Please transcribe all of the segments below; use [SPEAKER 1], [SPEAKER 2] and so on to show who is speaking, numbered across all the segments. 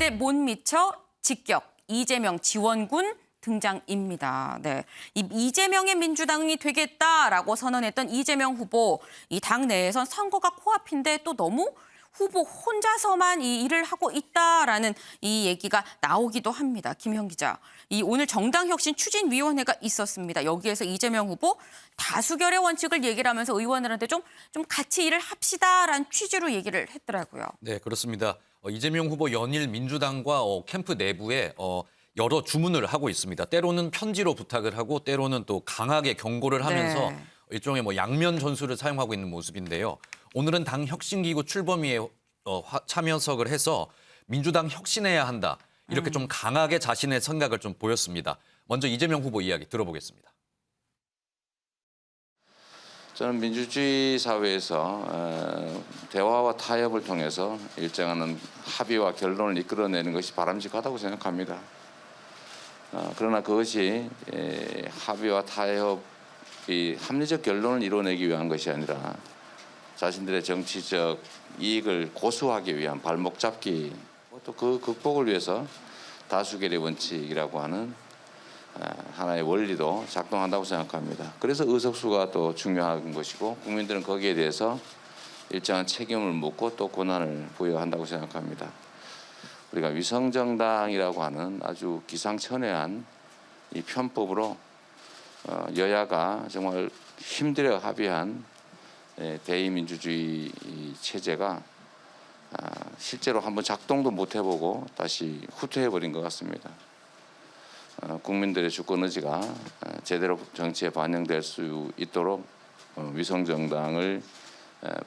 [SPEAKER 1] 기대 못 미쳐 직격 이재명 지원군 등장입니다. 네, 이재명의 민주당이 되겠다라고 선언했던 이재명 후보, 이 당 내에선 선거가 코앞인데 또 너무 후보 혼자서만 이 일을 하고 있다라는 이 얘기가 나오기도 합니다. 김형 기자, 오늘 정당혁신 추진위원회가 있었습니다. 여기에서 이재명 후보 다수결의 원칙을 얘기를 하면서 의원들한테 좀 같이 일을 합시다라는 취지로 얘기를 했더라고요.
[SPEAKER 2] 네, 그렇습니다. 이재명 후보 연일 민주당과 캠프 내부에 여러 주문을 하고 있습니다. 때로는 편지로 부탁을 하고 때로는 또 강하게 경고를 하면서
[SPEAKER 1] 네.
[SPEAKER 2] 일종의 양면 전술을 사용하고 있는 모습인데요. 오늘은 당 혁신기구 출범위에 참여석을 해서 민주당 혁신해야 한다. 이렇게 좀 강하게 자신의 생각을 좀 보였습니다. 먼저 이재명 후보 이야기 들어보겠습니다.
[SPEAKER 3] 저는 민주주의 사회에서 대화와 타협을 통해서 일정한 합의와 결론을 이끌어내는 것이 바람직하다고 생각합니다. 그러나 그것이 합의와 타협이 합리적 결론을 이뤄내기 위한 것이 아니라 자신들의 정치적 이익을 고수하기 위한 발목 잡기, 또 그 극복을 위해서 다수결의 원칙이라고 하는 하나의 원리도 작동한다고 생각합니다. 그래서 의석수가 또 중요한 것이고 국민들은 거기에 대해서 일정한 책임을 묻고 또 권한을 부여한다고 생각합니다. 우리가 위성정당이라고 하는 아주 기상천외한 이 편법으로 여야가 정말 힘들어 합의한 대의민주주의 체제가 실제로 한번 작동도 못 해보고 다시 후퇴해버린 것 같습니다. 국민들의 주권 의지가 제대로 정치에 반영될 수 있도록 위성정당을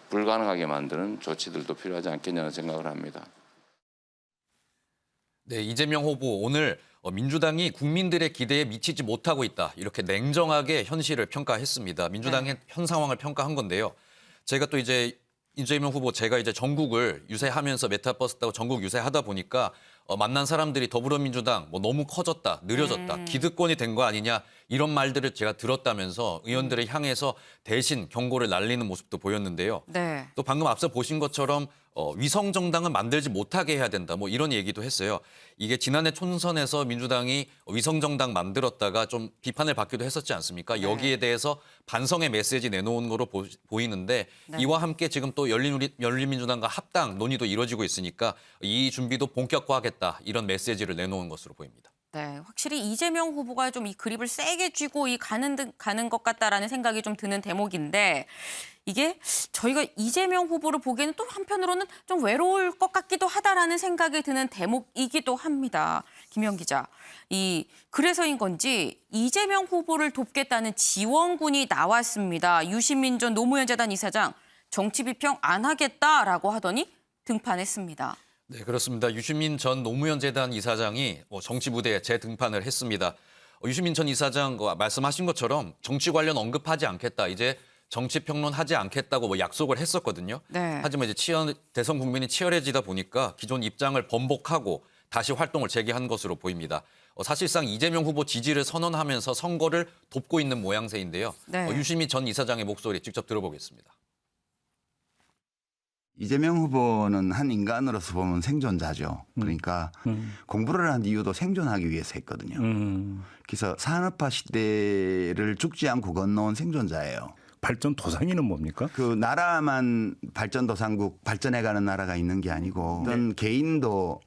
[SPEAKER 3] 불가능하게 만드는 조치들도 필요하지 않겠냐는 생각을 합니다.
[SPEAKER 2] 네, 이재명 후보 오늘 민주당이 국민들의 기대에 미치지 못하고 있다. 이렇게 냉정하게 현실을 평가했습니다. 민주당의 현 상황을 평가한 건데요. 제가 또 이재명 후보 제가 전국을 유세하면서 메타버스 타고 전국 유세하다 보니까 만난 사람들이 더불어민주당 너무 커졌다, 느려졌다, 기득권이 된 거 아니냐 이런 말들을 제가 들었다면서 의원들을 향해서 대신 경고를 날리는 모습도 보였는데요.
[SPEAKER 1] 네.
[SPEAKER 2] 또 방금 앞서 보신 것처럼 위성 정당은 만들지 못하게 해야 된다. 이런 얘기도 했어요. 이게 지난해 총선에서 민주당이 위성 정당 만들었다가 좀 비판을 받기도 했었지 않습니까?
[SPEAKER 1] 네.
[SPEAKER 2] 여기에 대해서 반성의 메시지 내놓은 거로 보이는데
[SPEAKER 1] 네.
[SPEAKER 2] 이와 함께 지금 또 열린민주당과 합당 논의도 이루어지고 있으니까 이 준비도 본격화하겠다. 이런 메시지를 내놓은 것으로 보입니다.
[SPEAKER 1] 네, 확실히 이재명 후보가 좀 이 그립을 세게 쥐고 가는 것 같다라는 생각이 좀 드는 대목인데, 이게 저희가 이재명 후보를 보기에는 또 한편으로는 좀 외로울 것 같기도 하다라는 생각이 드는 대목이기도 합니다. 김현 기자, 그래서인 건지 이재명 후보를 돕겠다는 지원군이 나왔습니다. 유시민 전 노무현 재단 이사장 정치 비평 안 하겠다라고 하더니 등판했습니다.
[SPEAKER 2] 네, 그렇습니다. 유시민 전 노무현 재단 이사장이 정치 무대에 재등판을 했습니다. 유시민 전 이사장 말씀하신 것처럼 정치 관련 언급하지 않겠다. 이제 정치 평론하지 않겠다고 약속을 했었거든요.
[SPEAKER 1] 네.
[SPEAKER 2] 하지만 대선 국민이 치열해지다 보니까 기존 입장을 번복하고 다시 활동을 재개한 것으로 보입니다. 사실상 이재명 후보 지지를 선언하면서 선거를 돕고 있는 모양새인데요.
[SPEAKER 1] 네.
[SPEAKER 2] 유시민 전 이사장의 목소리 직접 들어보겠습니다.
[SPEAKER 4] 이재명 후보는 한 인간으로서 보면 생존자죠. 그러니까 공부를 한 이유도 생존하기 위해서 했거든요. 그래서 산업화 시대를 죽지 않고 건너온 생존자예요.
[SPEAKER 5] 발전 도상이는 뭡니까?
[SPEAKER 4] 그 나라만 발전도상국 발전해가는 나라가 있는 게 아니고 어떤 개인도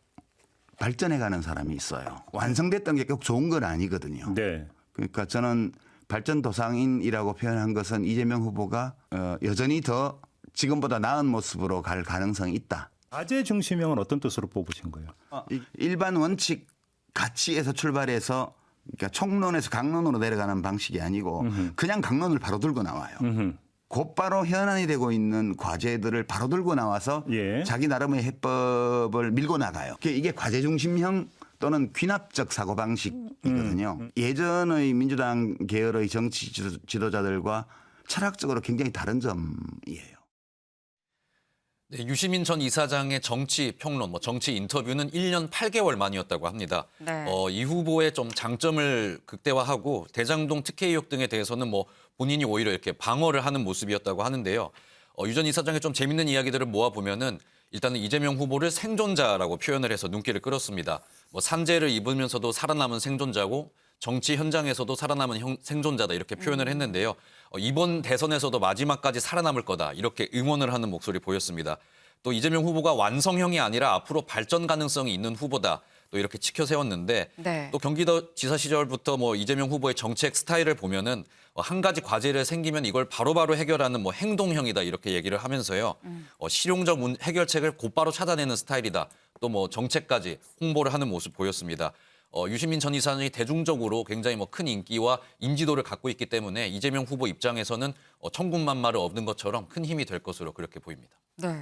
[SPEAKER 4] 발전해가는 사람이 있어요. 완성됐던 게 꼭 좋은 건 아니거든요.
[SPEAKER 5] 네.
[SPEAKER 4] 그러니까 저는 발전도상인이라고 표현한 것은 이재명 후보가 여전히 더 지금보다 나은 모습으로 갈 가능성이 있다.
[SPEAKER 5] 과제 중심형은 어떤 뜻으로 뽑으신 거예요?
[SPEAKER 4] 일반 원칙 가치에서 출발해서 그러니까 총론에서 강론으로 내려가는 방식이 아니고 그냥 강론을 바로 들고 나와요. 곧바로 현안이 되고 있는 과제들을 바로 들고 나와서
[SPEAKER 5] 예.
[SPEAKER 4] 자기 나름의 해법을 밀고 나가요. 이게 과제 중심형 또는 귀납적 사고방식이거든요. 예전의 민주당 계열의 정치 지도자들과 철학적으로 굉장히 다른 점이에요.
[SPEAKER 2] 네, 유시민 전 이사장의 정치 평론, 정치 인터뷰는 1년 8개월 만이었다고 합니다.
[SPEAKER 1] 네.
[SPEAKER 2] 이 후보의 좀 장점을 극대화하고 대장동 특혜 의혹 등에 대해서는 본인이 오히려 이렇게 방어를 하는 모습이었다고 하는데요. 유 전 이사장의 좀 재밌는 이야기들을 모아보면은 일단은 이재명 후보를 생존자라고 표현을 해서 눈길을 끌었습니다. 뭐 산재를 입으면서도 살아남은 생존자고 정치 현장에서도 살아남은 생존자다 이렇게 표현을 했는데요. 이번 대선에서도 마지막까지 살아남을 거다 이렇게 응원을 하는 목소리 보였습니다. 또 이재명 후보가 완성형이 아니라 앞으로 발전 가능성이 있는 후보다 또 이렇게 치켜 세웠는데
[SPEAKER 1] 네.
[SPEAKER 2] 또 경기도 지사 시절부터 뭐 이재명 후보의 정책 스타일을 보면은 한 가지 과제를 생기면 이걸 바로바로 해결하는 뭐 행동형이다 이렇게 얘기를 하면서요. 실용적 해결책을 곧바로 찾아내는 스타일이다. 또 뭐 정책까지 홍보를 하는 모습 보였습니다. 유시민 전 이사장이 대중적으로 굉장히 뭐 큰 인기와 인지도를 갖고 있기 때문에 이재명 후보 입장에서는 천군만마를 얻는 것처럼 큰 힘이 될 것으로 그렇게 보입니다.
[SPEAKER 1] 네.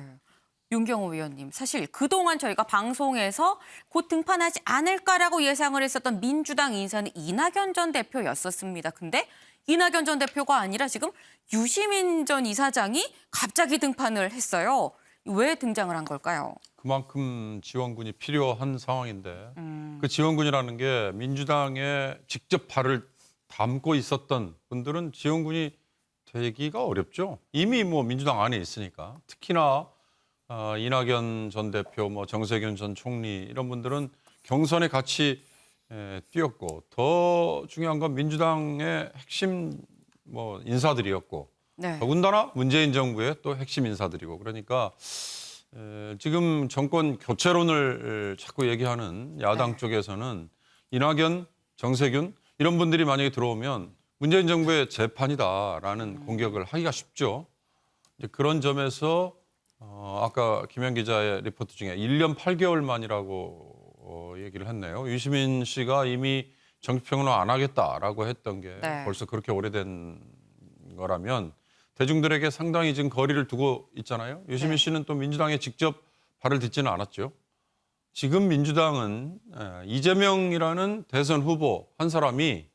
[SPEAKER 1] 윤경호 위원님, 사실 그동안 저희가 방송에서 곧 등판하지 않을까라고 예상을 했었던 민주당 인사는 이낙연 전 대표였었습니다. 근데 이낙연 전 대표가 아니라 지금 유시민 전 이사장이 갑자기 등판을 했어요. 왜 등장을 한 걸까요?
[SPEAKER 6] 그만큼 지원군이 필요한 상황인데 그 지원군이라는 게 민주당에 직접 발을 담고 있었던 분들은 지원군이 되기가 어렵죠. 이미 뭐 민주당 안에 있으니까. 특히나 이낙연 전 대표, 뭐 정세균 전 총리 이런 분들은 경선에 같이 뛰었고 더 중요한 건 민주당의 핵심 뭐 인사들이었고
[SPEAKER 1] 네.
[SPEAKER 6] 더군다나 문재인 정부의 또 핵심 인사들이고 그러니까 지금 정권 교체론을 자꾸 얘기하는 야당
[SPEAKER 1] 네.
[SPEAKER 6] 쪽에서는 이낙연, 정세균 이런 분들이 만약에 들어오면 문재인 정부의 재판이다라는 공격을 하기가 쉽죠. 이제 그런 점에서 아까 김현 기자의 리포트 중에 1년 8개월 만이라고 얘기를 했네요. 유시민 씨가 이미 정치평론을 안 하겠다라고 했던 게
[SPEAKER 1] 네.
[SPEAKER 6] 벌써 그렇게 오래된 거라면 대중들에게 상당히 지금 거리를 두고 있잖아요. 유시민
[SPEAKER 1] 네.
[SPEAKER 6] 씨는 또 민주당에 직접 발을 딛지는 않았죠. 지금 민주당은 이재명이라는 대선 후보 한 사람이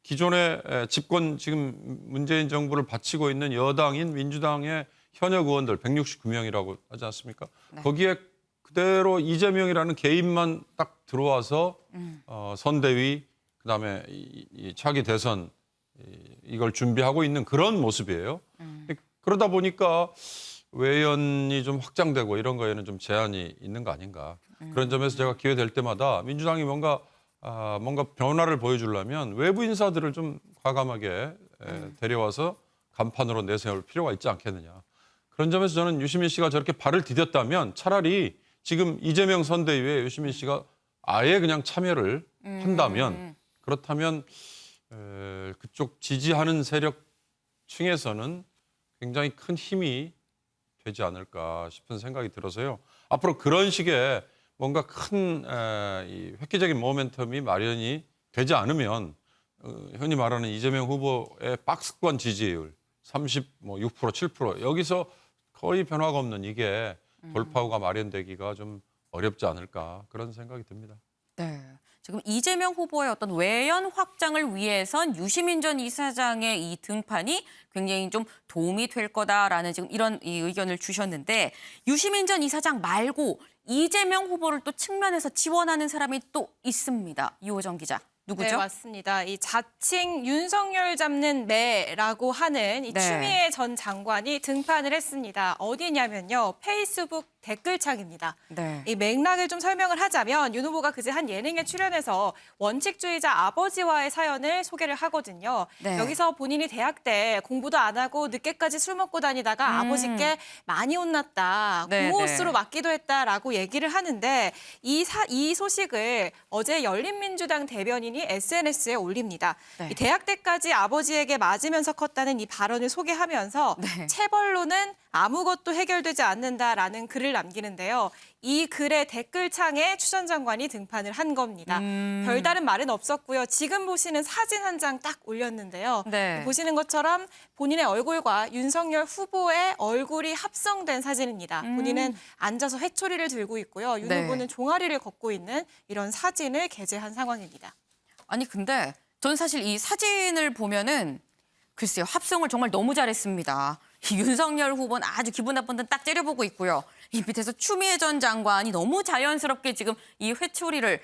[SPEAKER 6] 기존의 집권 지금 문재인 정부를 바치고 있는 여당인 민주당의 현역 의원들 169명이라고 하지 않습니까?
[SPEAKER 1] 네.
[SPEAKER 6] 거기에 그대로 이재명이라는 개인만 딱 들어와서 선대위 그다음에 이 차기 대선 이걸 준비하고 있는 그런 모습이에요. 그러다 보니까 외연이 좀 확장되고 이런 거에는 좀 제한이 있는 거 아닌가. 그런 점에서 제가 기회 될 때마다 민주당이 뭔가 변화를 보여주려면 외부 인사들을 좀 과감하게 데려와서 간판으로 내세울 필요가 있지 않겠느냐. 그런 점에서 저는 유시민 씨가 저렇게 발을 디뎠다면 차라리 지금 이재명 선대위에 유시민 씨가 아예 그냥 참여를 한다면 그렇다면 그쪽 지지하는 세력층에서는 굉장히 큰 힘이 되지 않을까 싶은 생각이 들어서요. 앞으로 그런 식의 뭔가 큰 획기적인 모멘텀이 마련이 되지 않으면 흔히 말하는 이재명 후보의 박스권 지지율 36%, 7% 여기서 거의 변화가 없는 이게 돌파구가 마련되기가 좀 어렵지 않을까 그런 생각이 듭니다.
[SPEAKER 1] 네. 지금 이재명 후보의 어떤 외연 확장을 위해선 유시민 전 이사장의 이 등판이 굉장히 좀 도움이 될 거다라는 지금 이런 이 의견을 주셨는데 유시민 전 이사장 말고 이재명 후보를 또 측면에서 지원하는 사람이 또 있습니다. 유호정 기자. 누구죠?
[SPEAKER 7] 네, 맞습니다. 이 자칭 윤석열 잡는 매라고 하는 이
[SPEAKER 1] 네.
[SPEAKER 7] 추미애 전 장관이 등판을 했습니다. 어디냐면요. 페이스북 댓글창입니다.
[SPEAKER 1] 네.
[SPEAKER 7] 이 맥락을 좀 설명을 하자면 윤 후보가 그제 한 예능에 출연해서 원칙주의자 아버지와의 사연을 소개를 하거든요.
[SPEAKER 1] 네.
[SPEAKER 7] 여기서 본인이 대학 때 공부도 안 하고 늦게까지 술 먹고 다니다가 아버지께 많이 혼났다.
[SPEAKER 1] 네,
[SPEAKER 7] 고무호수로
[SPEAKER 1] 네.
[SPEAKER 7] 맞기도 했다라고 얘기를 하는데 이 소식을 어제 열린민주당 대변인이 SNS에 올립니다.
[SPEAKER 1] 네.
[SPEAKER 7] 이 대학 때까지 아버지에게 맞으면서 컸다는 이 발언을 소개하면서
[SPEAKER 1] 네.
[SPEAKER 7] 체벌로는 아무것도 해결되지 않는다라는 글을 남기는데요. 이 글의 댓글창에 추 전 장관이 등판을 한 겁니다. 별다른 말은 없었고요. 지금 보시는 사진 한 장 딱 올렸는데요.
[SPEAKER 1] 네.
[SPEAKER 7] 보시는 것처럼 본인의 얼굴과 윤석열 후보의 얼굴이 합성된 사진입니다. 본인은 앉아서 회초리를 들고 있고요. 윤
[SPEAKER 1] 네.
[SPEAKER 7] 후보는 종아리를 걷고 있는 이런 사진을 게재한 상황입니다.
[SPEAKER 1] 아니 근데 전 사실 이 사진을 보면은 글쎄요 합성을 정말 너무 잘했습니다. 이 윤석열 후보는 아주 기분 나쁜 듯 딱 째려보고 있고요. 이 밑에서 추미애 전 장관이 너무 자연스럽게 지금 이 회초리를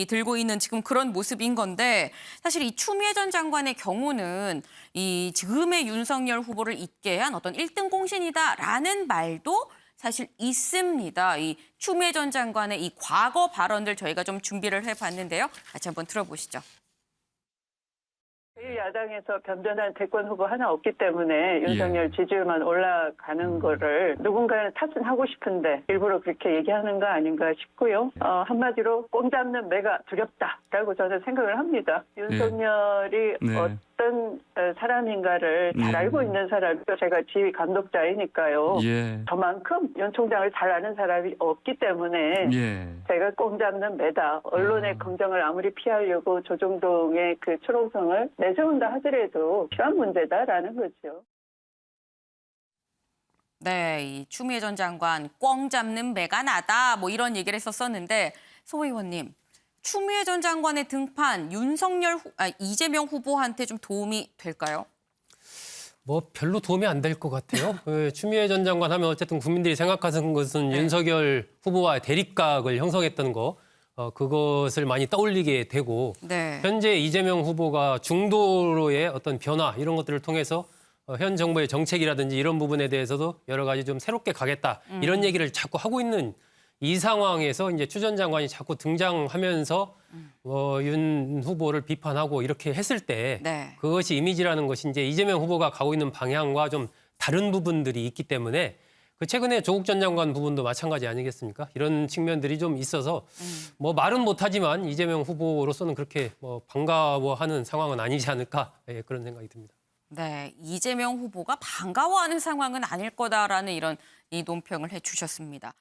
[SPEAKER 1] 들고 있는 지금 그런 모습인 건데 사실 이 추미애 전 장관의 경우는 이 지금의 윤석열 후보를 잇게 한 어떤 1등 공신이다라는 말도 사실 있습니다. 이 추미애 전 장관의 이 과거 발언들 저희가 좀 준비를 해봤는데요. 같이 한번 들어보시죠.
[SPEAKER 8] 야당에서 변변한 대권 후보 하나 없기 때문에 윤석열 지지율만 올라가는 거를 누군가는 탓은 하고 싶은데 일부러 그렇게 얘기하는 거 아닌가 싶고요. 한마디로 꼼 잡는 매가 두렵다라고 저는 생각을 합니다. 윤석열이 어떤 사람인가를 잘 알고 있는 사람이고 제가 지휘 감독자이니까요. 저만큼 윤 총장을 잘 아는 사람이 없기 때문에 제가 꼼 잡는 매다. 언론의 검증을 아무리 피하려고 조중동의 그 추론성을 내세운다 하더라도 필요한 문제다라는 거죠.
[SPEAKER 1] 네, 이 추미애 전 장관 꽝 잡는 매가 나다 뭐 이런 얘기를 했었는데 소 의원님, 추미애 전 장관의 등판 이재명 후보한테 좀 도움이 될까요?
[SPEAKER 9] 뭐 별로 도움이 안 될 것 같아요. 추미애 전 장관 하면 어쨌든 국민들이 생각하는 것은 윤석열 후보와의 대립각을 형성했던 거 그것을 많이 떠올리게 되고
[SPEAKER 1] 네.
[SPEAKER 9] 현재 이재명 후보가 중도로의 어떤 변화 이런 것들을 통해서 현 정부의 정책이라든지 이런 부분에 대해서도 여러 가지 좀 새롭게 가겠다 이런 얘기를 자꾸 하고 있는 이 상황에서 이제 추 전 장관이 자꾸 등장하면서 윤 후보를 비판하고 이렇게 했을 때
[SPEAKER 1] 네.
[SPEAKER 9] 그것이 이미지라는 것이 이제 이재명 후보가 가고 있는 방향과 좀 다른 부분들이 있기 때문에 그 최근에 조국 전 장관 부분도 마찬가지 아니겠습니까? 이런 측면들이 좀 있어서 뭐 말은 못하지만 이재명 후보로서는 그렇게 뭐 반가워하는 상황은 아니지 않을까 그런 생각이 듭니다.
[SPEAKER 1] 네, 이재명 후보가 반가워하는 상황은 아닐 거다라는 이런 이 논평을 해주셨습니다.